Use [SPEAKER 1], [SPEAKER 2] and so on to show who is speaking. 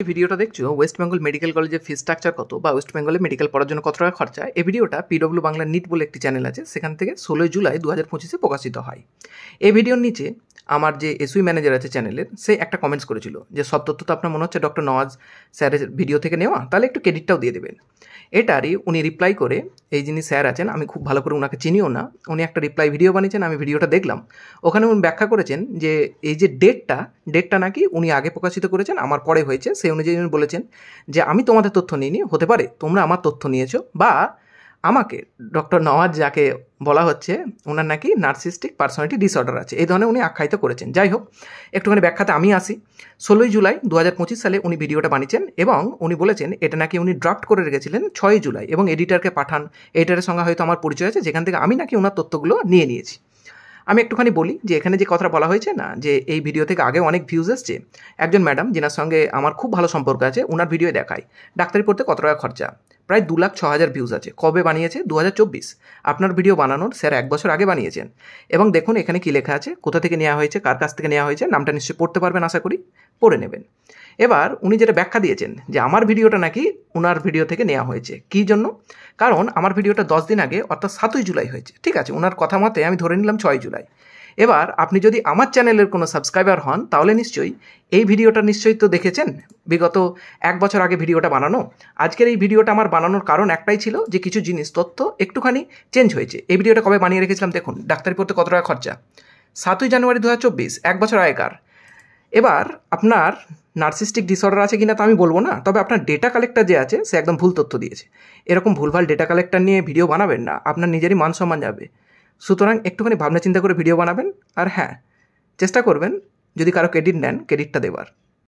[SPEAKER 1] এই ভিডিওটা দেখছো ওয়েস্ট বেঙ্গল মেডিকেল কলেজের ফি স্ট্রাকচার কত বা ওয়েস্ট বেঙ্গলে মেডিকেল পড়ার জন্য কত টাকা খরচা। এই ভিডিওটা পিডব্লিউ বাংলা নিট বলে একটি চ্যানেল আছে, সেখান থেকে 16 জুলাই 2025 প্রকাশিত হয়। এই ভিডিওর নিচে আমার যে এসইউ ম্যানেজার আছে চ্যানেলের, সে একটা কমেন্টস করেছিল যে সব তথ্য তো আপনার মনে হচ্ছে ডক্টর নওয়াজ স্যারের ভিডিও থেকে নেওয়া, তাহলে একটু ক্রেডিটটাও দিয়ে দেবেন। এটারই উনি রিপ্লাই করে, এই যিনি স্যার আছেন আমি খুব ভালো করে ওনাকে চিনিও না, উনি একটা রিপ্লাই ভিডিও বানিয়েছেন, আমি ভিডিওটা দেখলাম। ওখানে উনি ব্যাখ্যা করেছেন যে এই যে ডেটটা নাকি উনি আগে প্রকাশিত করেছেন, আমার পরে হয়েছে। সেই অনুযায়ী উনি বলেছেন যে আমি তোমাদের তথ্য নিইনি, হতে পারে তোমরা আমার তথ্য নিয়েছো, বা আমাকে ডক্টর নওয়াজ যাকে বলা হচ্ছে ওনার নাকি নার্সিস্টিক পার্সোনালিটি ডিসঅর্ডার আছে, এই ধরনের উনি আখ্যায়িত করেছেন। যাই হোক, একটুখানি ব্যাখ্যাতে আমি আসি। 16 জুলাই 2025 সালে উনি ভিডিওটা বানিয়েছেন এবং উনি বলেছেন এটা নাকি উনি ড্রাফট করে রেখেছিলেন 6 জুলাই এবং এডিটারকে পাঠান। এডিটারের সঙ্গে হয়তো আমার পরিচয় আছে, যেখান থেকে আমি নাকি ওনার তথ্যগুলো নিয়ে নিয়েছি। আমি একটুখানি বলি যে এখানে যে কথাটা বলা হয়েছে না, যে এই ভিডিও থেকে আগে অনেক ভিউজ এসছে। একজন ম্যাডাম যেনার সঙ্গে আমার খুব ভালো সম্পর্ক আছে, ওনার ভিডিও দেখায় ডাক্তারি পড়তে কত টাকা খরচা, প্রায় 2,06,000 ভিউজ আছে। কবে বানিয়েছে? 2024। আপনার ভিডিও বানানোর স্যার 1 বছর আগে বানিয়েছেন। এবং দেখুন এখানে কি লেখা আছে, কোথা থেকে নেওয়া হয়েছে, কার কাছ থেকে নেওয়া হয়েছে, নামটা নিশ্চয়ই পড়তে পারবেন, আশা করি পড়ে নেবেন। এবার উনি যেটা ব্যাখ্যা দিয়েছেন যে আমার ভিডিওটা নাকি ওনার ভিডিও থেকে নেওয়া হয়েছে। কী জন্য? কারণ আমার ভিডিওটা 10 দিন আগে অর্থাৎ 7ই জুলাই হয়েছে। ঠিক আছে, ওনার কথা মতে আমি ধরে নিলাম 6 জুলাই। এবার আপনি যদি আমার চ্যানেলের কোনো সাবস্ক্রাইবার হন, তাহলে নিশ্চয়ই এই ভিডিওটা নিশ্চয়ই তো দেখেছেন বিগত 1 বছর আগে ভিডিওটা বানানো। আজকের এই ভিডিওটা আমার বানানোর কারণ একটাই ছিল যে কিছু জিনিস তথ্য একটুখানি চেঞ্জ হয়েছে। এই ভিডিওটা কবে বানিয়ে রেখেছিলাম দেখুন, ডাক্তারি পড়তে কত টাকা খরচা, 7ই জানুয়ারি 2024, 1 বছর আগেকার। এবার আপনার নার্সিস্টিক ডিসঅর্ডার আছে কিনা তা আমি বলবো না, তবে আপনার ডেটা কালেক্টর যে আছে সে একদম ভুল তথ্য দিয়েছে। এরকম ভুলভাল ডেটা কালেক্টর নিয়ে ভিডিও বানাবেন না, আপনার নিজেরই মান সম্মান যাবে। সুতরাং একটুখানি ভাবনা চিন্তা করে ভিডিও বানাবেন। আর হ্যাঁ, চেষ্টা করবেন যদি কারো ক্রেডিট নেন, ক্রেডিটটা দেওয়ার।